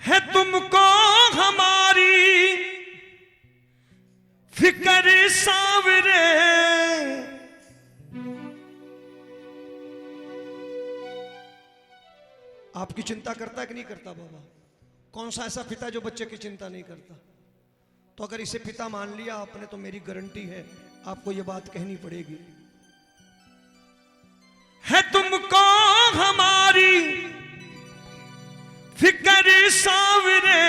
है तुमको हमारी फिक्र सावरे। आपकी चिंता करता है कि नहीं करता बाबा? कौन सा ऐसा पिता जो बच्चे की चिंता नहीं करता? तो अगर इसे पिता मान लिया आपने तो मेरी गारंटी है आपको यह बात कहनी पड़ेगी। है तुमको हमारी फिक्र सावरे,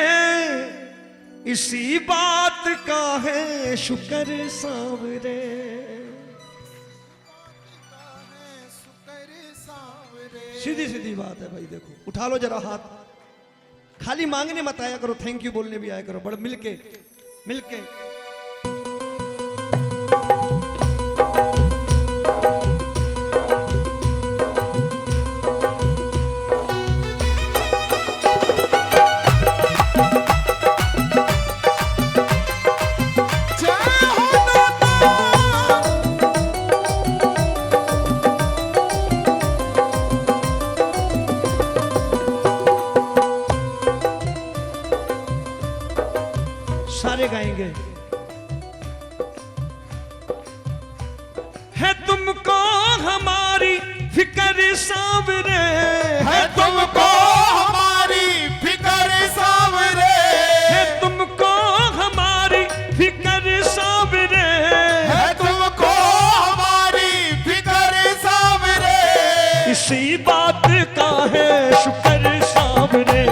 इसी बात का है शुक्र सावरे। सीधी सीधी बात है भाई। देखो उठा लो जरा हाथ, खाली मांगने मत आया करो, थैंक यू बोलने भी आया करो। बड़ मिलके मिलके सारे गाएंगे। है तुमको हमारी फिक्र सावरे, है तुमको हमारी फिक्र सावरे, है तुमको हमारी फिक्र सावरे, है तुमको हमारी फिक्र सावरे। इसी बात का है शुक्र सावरे,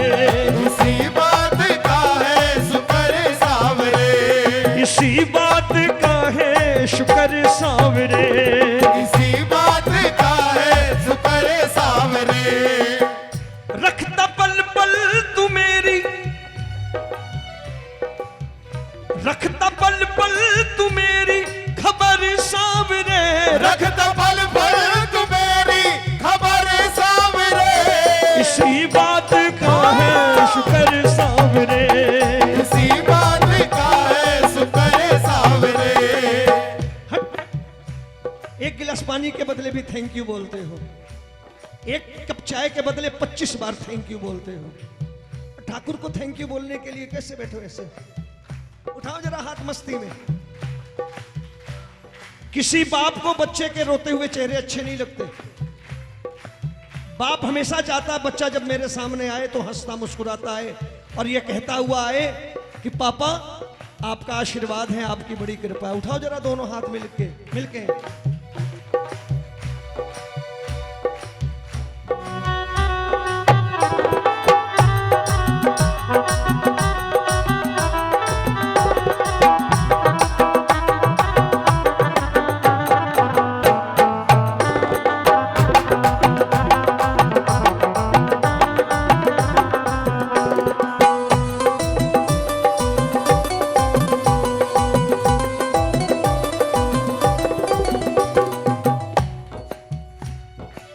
इसी बात का है शुक्र सावरे, इसी बात का है शुक्र सावरे। इसी बात का है शुक्र सावरे। रखता पल पल तू मेरी, रखता पल पल तू मेरी खबर सावरे, रखता पल पल तू मेरी खबर सावरे। इसी बात का है शुक्र सावरे, इसी बात का है शुक्र सावरे। एक गिलास पानी के बदले भी थैंक यू बोलते हो, एक कप चाय के बदले 25 बार थैंक यू बोलते हो। ठाकुर को थैंक यू बोलने के लिए कैसे बैठो ऐसे? उठाओ जरा हाथ मस्ती में। किसी बाप को बच्चे के रोते हुए चेहरे अच्छे नहीं लगते। बाप हमेशा चाहता है बच्चा जब मेरे सामने आए तो हंसता मुस्कुराता आए और यह कहता हुआ आए कि पापा आपका आशीर्वाद है, आपकी बड़ी कृपा है। उठाओ जरा दोनों हाथ मिलके मिलके।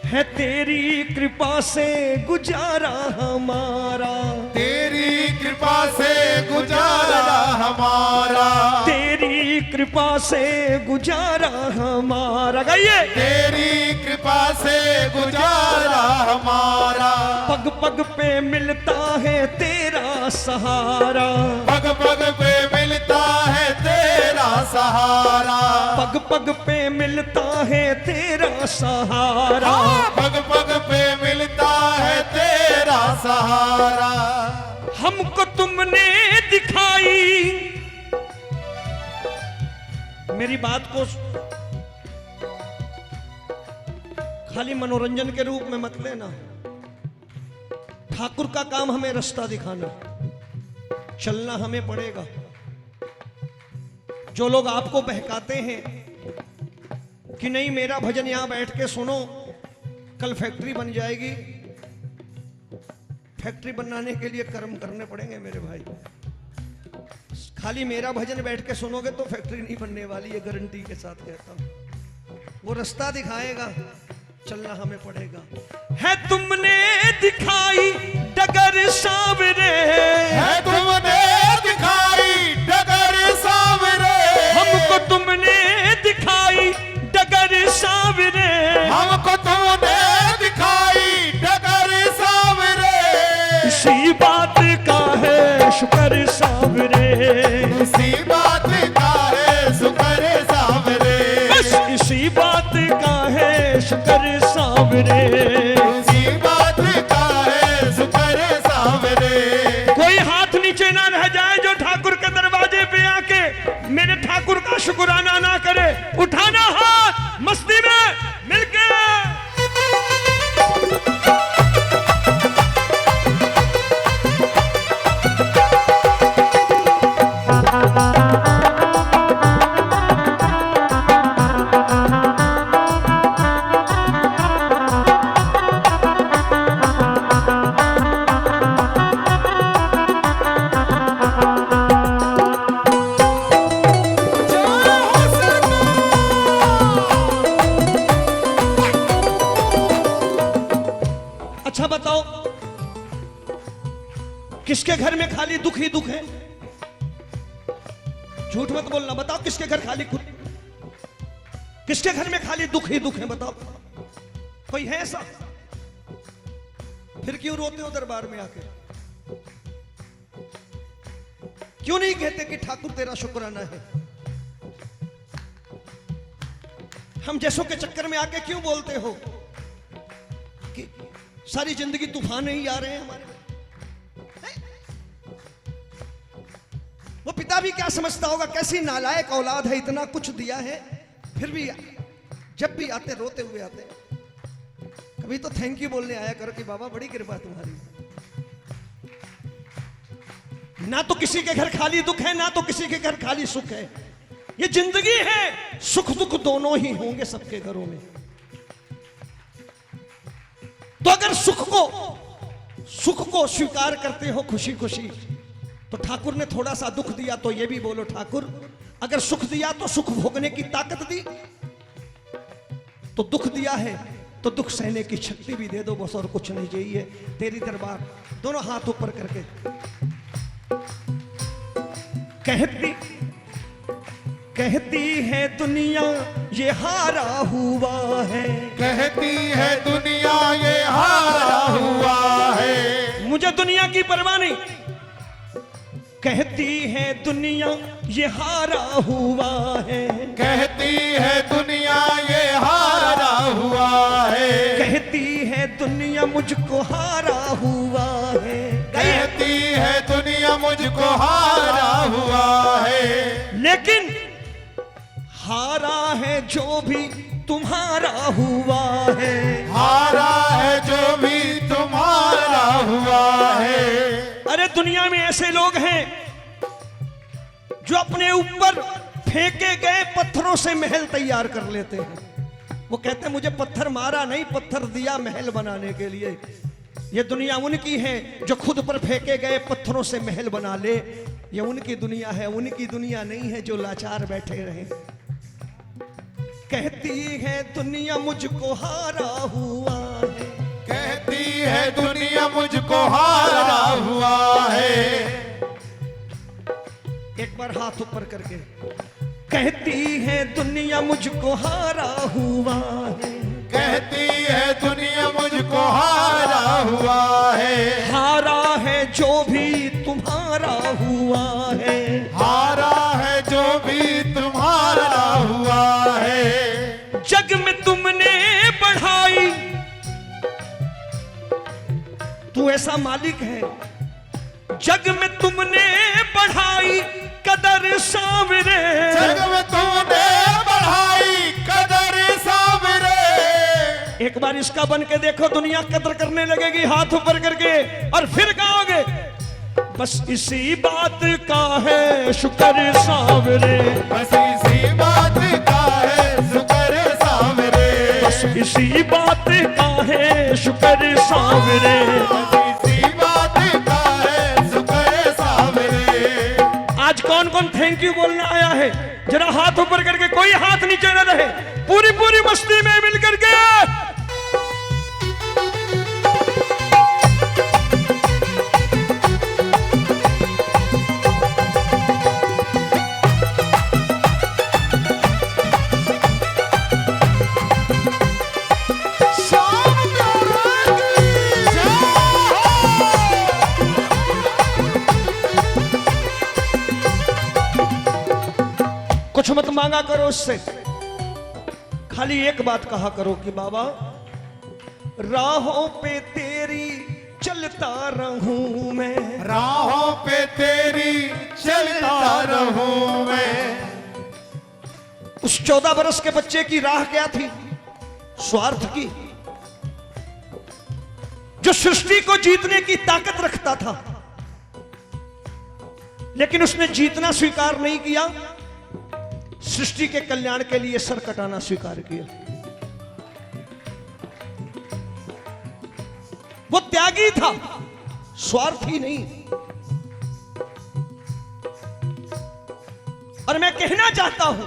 है तेरी कृपा से गुजारा हमारा, तेरी कृपा से गुजारा हमारा, तेरी कृपा से गुजारा हमारा। गाइए। तेरी कृपा से गुजारा हमारा। पग पग पे मिलता है तेरा सहारा, पग पग पे मिलता है तेरा सहारा, पग पग पे मिलता है तेरा सहारा। पग पग पे मिलता है तेरा सहारा। हमको तुमने दिखाई, मेरी बात को खाली मनोरंजन के रूप में मत लेना। ठाकुर का काम हमें रास्ता दिखाना, चलना हमें पड़ेगा। जो लोग आपको बहकाते हैं कि नहीं मेरा भजन यहां बैठ के सुनो, कल फैक्ट्री बन जाएगी, फैक्ट्री बनाने के लिए कर्म करने पड़ेंगे मेरे भाई। खाली मेरा भजन बैठ के सुनोगे तो फैक्ट्री नहीं बनने वाली, ये गारंटी के साथ कहता हूं। वो रास्ता दिखाएगा, चलना हमें पड़ेगा। है तुमने दिखाई डगर सावरे, है तुमने दिखाई डगर सावरे, हमको तुमने दिखाई डगर सावरे, हमको तुमने दिखाई डगर सावरे। इसी बात का शुक्र सावरे, इसी बात का है शुक्र सावरे, बस इसी बात का है शुक्र सावरे, इसी बात का है शुक्र सावरे। कोई हाथ नीचे ना रह जाए जो ठाकुर के दरवाजे पे आके मेरे ठाकुर का शुक्राना ना करे। उठाना हाथ मस्ती में मिलके। अच्छा बताओ, किसके घर में खाली दुख ही दुख है? झूठ मत बोलना, बताओ किसके घर खाली किसके घर में खाली दुख ही दुख है? बताओ, कोई है ऐसा? फिर क्यों रोते हो दरबार में आके? क्यों नहीं कहते कि ठाकुर तेरा शुक्राना है? हम जैसों के चक्कर में आके क्यों बोलते हो कि सारी जिंदगी तूफान ही आ रहे हैं हमारे? वो पिता भी क्या समझता होगा, कैसी नालायक औलाद है, इतना कुछ दिया है फिर भी जब भी आते रोते हुए आते। कभी तो थैंक यू बोलने आया करो कि बाबा बड़ी कृपा तुम्हारी। ना तो किसी के घर खाली दुख है, ना तो किसी के घर खाली सुख है। ये जिंदगी है, सुख दुख दोनों ही होंगे सबके घरों में। तो अगर सुख को स्वीकार करते हो खुशी खुशी, तो ठाकुर ने थोड़ा सा दुख दिया तो ये भी बोलो ठाकुर अगर सुख दिया तो सुख भोगने की ताकत दी, तो दुख दिया है तो दुख सहने की शक्ति भी दे दो, बस और कुछ नहीं चाहिए। तेरी दरबार दोनों हाथ ऊपर करके कहती है दुनिया ये हारा हुआ है, कहती है दुनिया ये हारा हुआ है, मुझे दुनिया की परवाह नहीं। कहती है दुनिया ये हारा हुआ है, कहती है दुनिया ये हारा हुआ है, कहती है दुनिया मुझको हारा हुआ है, कहती है दुनिया मुझको हारा हुआ है, लेकिन हारा है जो भी तुम्हारा हुआ है, हारा है जो भी तुम्हारा हुआ है। अरे दुनिया में ऐसे लोग हैं जो अपने ऊपर फेंके गए पत्थरों से महल तैयार कर लेते हैं। वो कहते हैं मुझे पत्थर मारा नहीं, पत्थर दिया महल बनाने के लिए। ये दुनिया उनकी है जो खुद पर फेंके गए पत्थरों से महल बना ले। ये उनकी दुनिया है, उनकी दुनिया नहीं है जो लाचार बैठे रहे। कहती है दुनिया मुझको हारा हुआ है, कहती है दुनिया मुझको हारा हुआ है। एक बार हाथ ऊपर करके कहती है दुनिया मुझको हारा हुआ है, कहती है दुनिया मुझको हारा हुआ है, हारा है जो भी तुम्हारा हुआ है, हारा है जो भी तुम्हारा हुआ है। जग में तुमने बढ़ाई, तू ऐसा मालिक है, जग में तुमने बढ़ाई कदर सावरे, जग में तुमने बढ़ाई कदर सावरे। एक बार इसका बन के देखो, दुनिया कदर करने लगेगी हाथ ऊपर करके, और फिर कहोगे बस इसी बात का है शुक्र सावरे, बस इसी बात का है शुक्र सावरे, बस इसी बात का है शुक्र सावरे। इसी बात का है शुक्र सावरे। आज कौन कौन थैंक यू बोलने आया है? जरा हाथ ऊपर करके, कोई हाथ नीचे न रहे, पूरी पूरी मस्ती में मिल करके। कुछ मत मांगा करो उससे, खाली एक बात कहा करो कि बाबा राहों पे तेरी चलता रहूं मैं, राहों पे तेरी चलता रहूं मैं। उस 14 बरस के बच्चे की राह क्या थी? स्वार्थ की। जो सृष्टि को जीतने की ताकत रखता था, लेकिन उसने जीतना स्वीकार नहीं किया, सृष्टि के कल्याण के लिए सर कटाना स्वीकार किया। वो त्यागी था, स्वार्थी नहीं। और मैं कहना चाहता हूं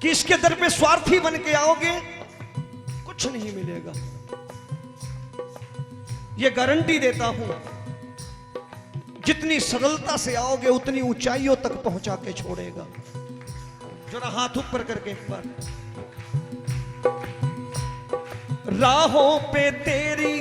कि इसके दर पे स्वार्थी बन के आओगे कुछ नहीं मिलेगा। ये गारंटी देता हूं, जितनी सरलता से आओगे उतनी ऊंचाइयों तक पहुंचा के छोड़ेगा। जरा हाथ ऊपर करके एक बार। राहों पे तेरी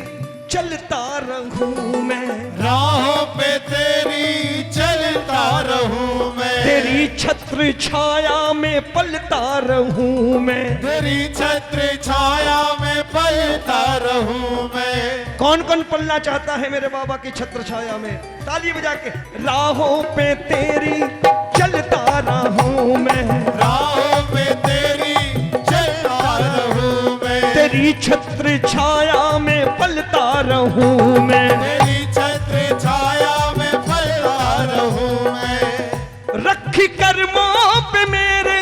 चलता रहूं मैं, राहों पे तेरी चलता रहूं मैं। तेरी छत्र छाया में पलता रहूं मैं, तेरी छत्र छाया में पलता रहूं मैं। कौन कौन पलना चाहता है मेरे बाबा की छत्र छाया में? ताली बजा के। राहों पे तेरी चलता रहूं मैं, राहों पे तेरी चलता रहूं मैं। तेरी छत्र छाया में पलता रहूं मैं, तेरी छत्र छाया में पलता रहूं मैं। रखी कर्मों पे मेरे,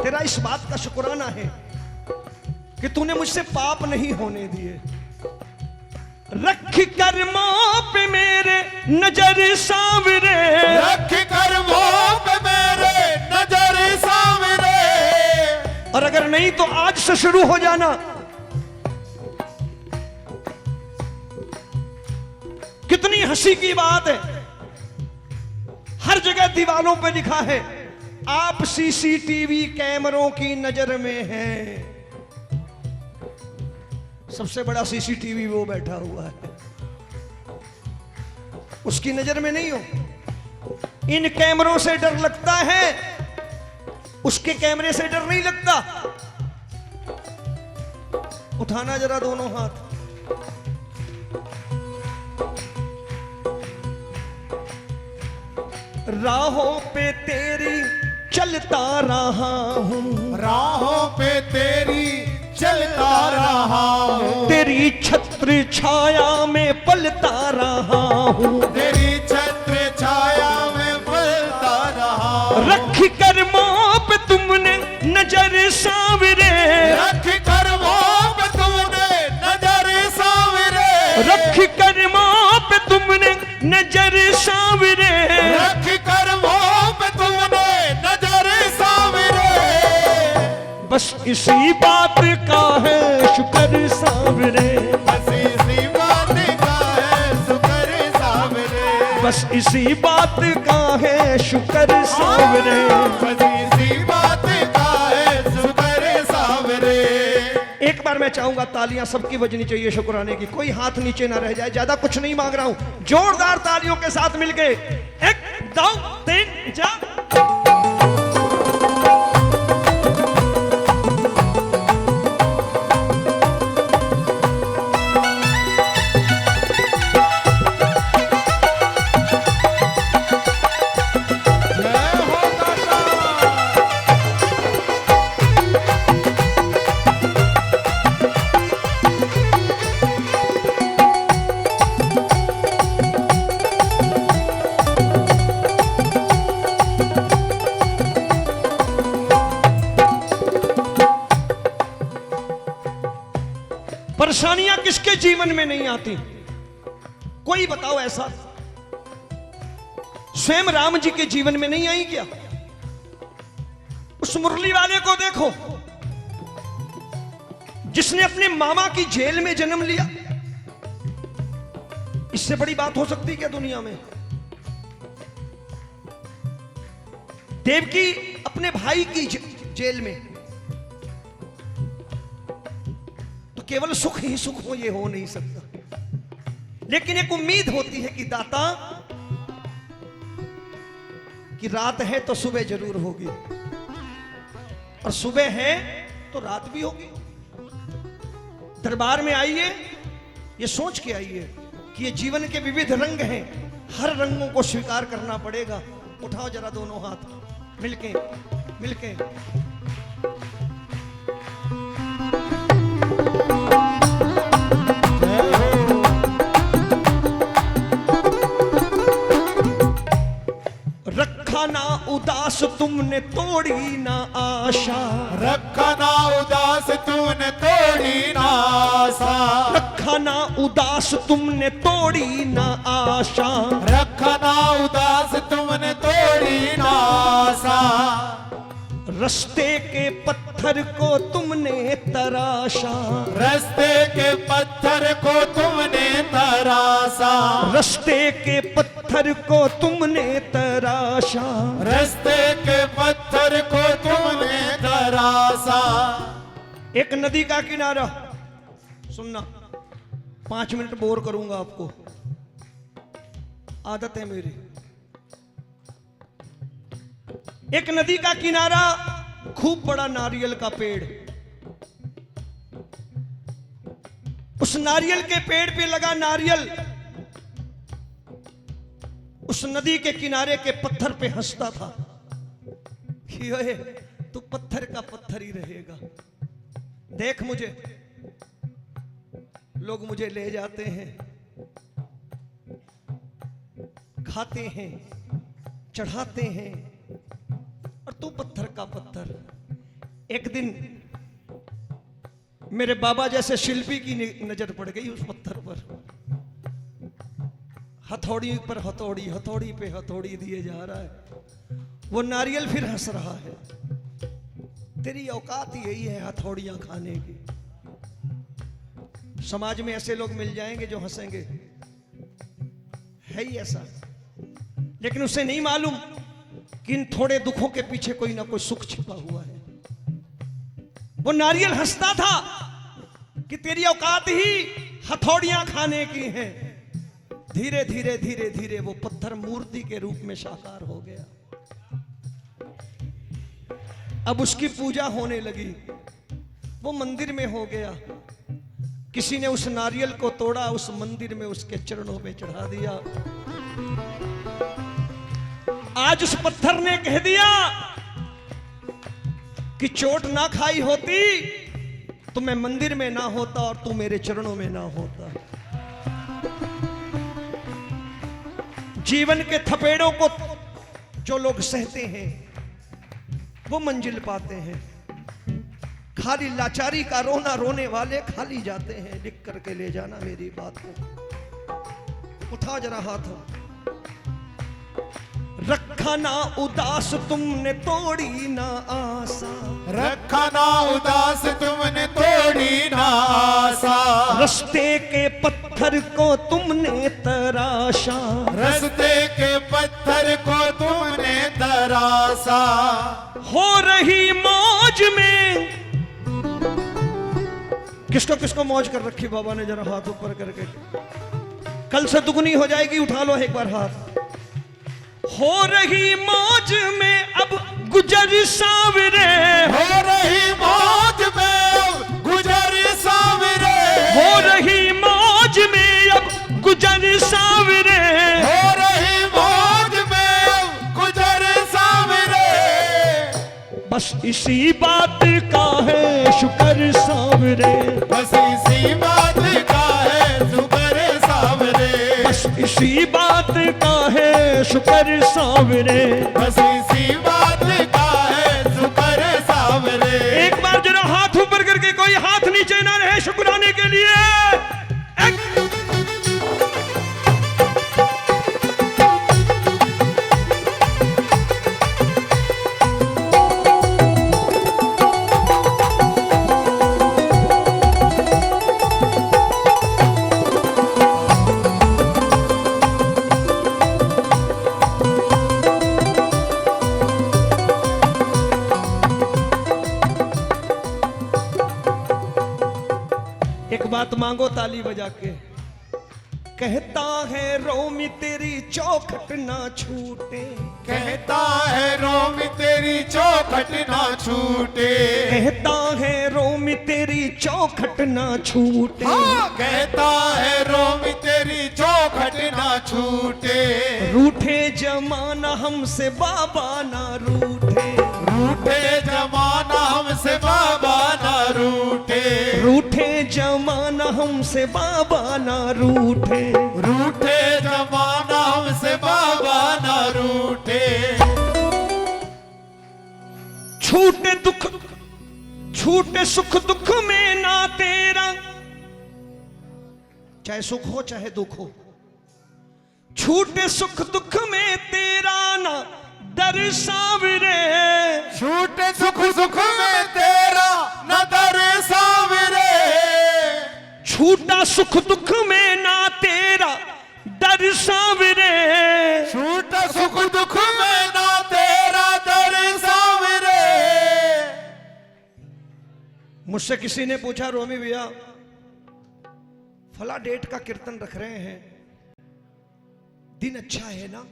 तेरा इस बात का शुक्राना है कि तूने मुझसे पाप नहीं होने दिए। रख कर्मों पे मेरे नजर सावरे, रख कर्मों पे मेरे नजर सावरे। और अगर नहीं तो आज से शुरू हो जाना। कितनी हंसी की बात है, हर जगह दीवारों पे लिखा है आप सीसीटीवी कैमरों की नजर में हैं। सबसे बड़ा सीसीटीवी वो बैठा हुआ है, उसकी नजर में नहीं हो। इन कैमरों से डर लगता है, उसके कैमरे से डर नहीं लगता। उठाना जरा दोनों हाथ। राहों पे तेरी चलता रहा हूं, राहों पे तेरी चलता रहा हूं। तेरी छत्र छाया में पलता रहा हूं, तेरी छत्र छाया में पलता रहा हूं। रख कर्मों पे तुमने नजर सावरे, रख कर्मों पे तुमने नजर सावरे। रख कर्मों पे तुमने नजर सावरे, रख कर्मों पे तुमने नजर सावरे। बस इसी बात का है शुक्र सावरे, बस इसी बात का है शुक्र सावरे। बस इसी बात का है शुक्र सावरे। बस इसी बात का है शुक्र सावरे। एक बार मैं चाहूंगा तालियां सबकी बजनी चाहिए शुक्राने की, कोई हाथ नीचे ना रह जाए। ज्यादा कुछ नहीं मांग रहा हूं, जोरदार तालियों के साथ मिलके 1 2 3 4। परेशानियां किसके जीवन में नहीं आती? कोई बताओ ऐसा? स्वयं राम जी के जीवन में नहीं आई क्या? उस मुरली वाले को देखो, जिसने अपने मामा की जेल में जन्म लिया। इससे बड़ी बात हो सकती क्या दुनिया में? देवकी अपने भाई की जेल में, तो केवल सुख ही सुख हो, ये हो नहीं सकता। लेकिन एक उम्मीद होती है कि दाता कि रात है तो सुबह जरूर होगी, और सुबह है तो रात भी होगी। दरबार में आइए, ये सोच के आइए कि ये जीवन के विविध रंग हैं, हर रंगों को स्वीकार करना पड़ेगा। उठाओ जरा दोनों हाथ, मिलके मिलके। रखा ना उदास तुमने तोड़ी ना आशा, रखा ना उदास तूने तोड़ी ना आशा, रखा ना उदास तुमने तोड़ी ना आशा, रखा ना उदास तुमने तोड़ी ना आशा, रस्ते के पत्थर को तुमने तराशा, रस्ते के पत्थर को तुमने तराशा, रस्ते के पत्थर को तुमने तराशा, रस्ते के पत्थर को तुमने तराशा। एक नदी का किनारा, सुनना 5 मिनट बोर करूंगा आपको, आदत है मेरी। एक नदी का किनारा, खूब बड़ा नारियल का पेड़, उस नारियल के पेड़ पे लगा नारियल उस नदी के किनारे के पत्थर पे हंसता था कि ओए तू पत्थर का पत्थर ही रहेगा। देख मुझे, लोग मुझे ले जाते हैं, खाते हैं, चढ़ाते हैं, और तू पत्थर का पत्थर। एक दिन मेरे बाबा जैसे शिल्पी की नजर पड़ गई उस पत्थर पर। हथौड़ी पर हथौड़ी, हथौड़ी पे हथौड़ी दिए जा रहा है। वो नारियल फिर हंस रहा है। तेरी औकात यही है हथौड़ियां खाने की। समाज में ऐसे लोग मिल जाएंगे जो हंसेंगे, है ही ऐसा। लेकिन उसे नहीं मालूम कि इन थोड़े दुखों के पीछे कोई ना कोई सुख छिपा हुआ है। वो नारियल हंसता था कि तेरी औकात ही हथौड़ियां खाने की है। धीरे धीरे धीरे धीरे वो पत्थर मूर्ति के रूप में साकार हो गया। अब उसकी पूजा होने लगी, वो मंदिर में हो गया। किसी ने उस नारियल को तोड़ा, उस मंदिर में उसके चरणों में चढ़ा दिया। आज उस पत्थर ने कह दिया कि चोट ना खाई होती तो मैं मंदिर में ना होता और तू मेरे चरणों में ना होता। जीवन के थपेड़ों को जो लोग सहते हैं वो मंजिल पाते हैं। खाली लाचारी का रोना रोने वाले खाली जाते हैं। लिख करके ले जाना मेरी बात को। उठाओ जरा हाथ। रखा ना उदास तुमने तोड़ी ना आशा, रखा ना उदास तुमने तोड़ी ना आशा, रस्ते के पत्थर को तुमने तराशा, रस्ते के पत्थर को तुमने तराशा। हो रही मौज में, किसको किसको मौज कर रखी बाबा ने, जरा हाथ ऊपर करके। कल से दुगनी हो जाएगी, उठा लो एक बार हाथ। हो रही मौज में अब गुजर सावरे, हो रही मौज में गुजर सावरे, हो रही मौज में अब गुजर सावरे, हो रही मौज में गुजर सावरे। बस इसी बात का है शुक्र सावरे, बस इसी बात का है शुक्र सावरे, बस इसी बात का है शुक्र सावरे, बस इसी बात का है शुक्र सावरे। एक बार जरा हाथ ऊपर करके, कोई हाथ नीचे ना रहे शुक्राने के लिए। एक बात मांगो ताली बजा के, कहता है रोमी तेरी चौखट ना छूटे, कहता है रोमी तेरी चौखट ना छूटे, कहता है रोमी तेरी चौखट ना छूटे, हाँ कहता है रोमी तेरी चौखट ना छूटे, रूठे जमाना हमसे बाबा ना रूठे, रूठे जमाना हमसे बाबा ना रूठे, रूठे जमाना हमसे बाबा ना रूठे, रूठे जमाना हमसे बाबा ना रूठे, छूटे दुख छूटे सुख दुख में ना तेरा, चाहे सुख हो चाहे दुख हो, छूटे सुख दुख में तेरा ना दर सावरे, छूटे सुख सुख में तेरा न दर सावरे, छूटा सुख दुख में ना तेरा दर सावरे, छूटा सुख दुख में ना तेरा दर सावरे। मुझसे किसी ने पूछा रोमी भैया फला डेट का कीर्तन रख रहे हैं, दिन अच्छा है ना?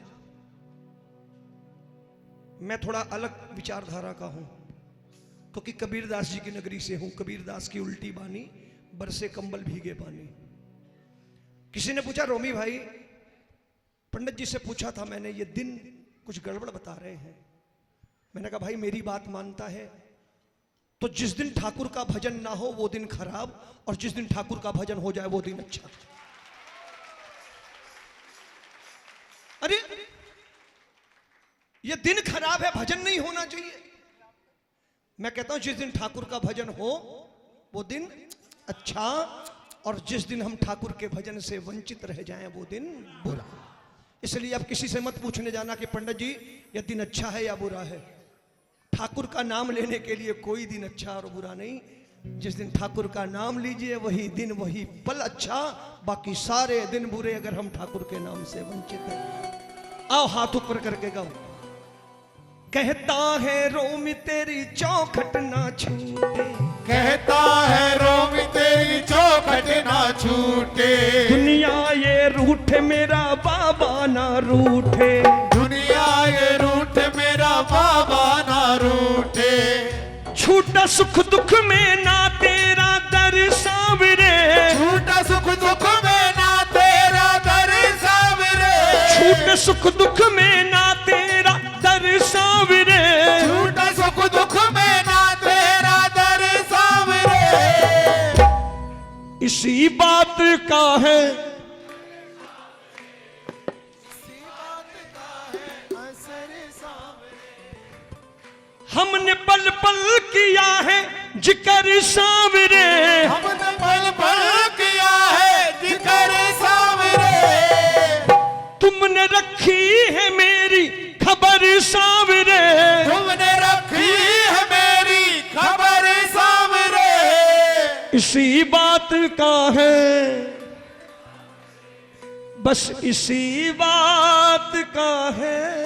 मैं थोड़ा अलग विचारधारा का हूं क्योंकि कबीरदास जी की नगरी से हूं। कबीरदास की उल्टी बानी बरसे कंबल भीगे पानी। किसी ने पूछा रोमी भाई, पंडित जी से पूछा था मैंने, ये दिन कुछ गड़बड़ बता रहे हैं। मैंने कहा भाई मेरी बात मानता है तो जिस दिन ठाकुर का भजन ना हो वो दिन खराब, और जिस दिन ठाकुर का भजन हो जाए वो दिन अच्छा। अरे ये दिन खराब है, भजन नहीं होना चाहिए। मैं कहता हूं जिस दिन ठाकुर का भजन हो वो दिन अच्छा, और जिस दिन हम ठाकुर के भजन से वंचित रह जाएं वो दिन बुरा। इसलिए आप किसी से मत पूछने जाना कि पंडित जी ये दिन अच्छा है या बुरा है। ठाकुर का नाम लेने के लिए कोई दिन अच्छा और बुरा नहीं। जिस दिन ठाकुर का नाम लीजिए वही दिन वही पल अच्छा, बाकी सारे दिन बुरे अगर हम ठाकुर के नाम से वंचित हैं। आओ हाथ ऊपर करके गाओ। कहता है रोमी तेरी चौखट ना छूटे, कहता है रोमी तेरी चौखट ना छूटे, दुनिया ये रूठे मेरा बाबा ना रूठे, दुनिया ये रूठे मेरा बाबा ना रूठे, छूटा सुख दुख में ना तेरा दर सावरे, छूटा सुख दुख में ना तेरा दर सावरे, छूटे सुख दुख में ना तेरा दर सावरे, छूटा सुख दुख में ना तेरा दर सावरे। इसी बात का है हमने पल पल किया है जिक्र सावरे, हमने पल पल किया है जिक्र सावरे, तुमने रखी है मेरी खबर सावरे, तुमने रखी है मेरी खबर सावरे। इसी बात का है, बस इसी बात का है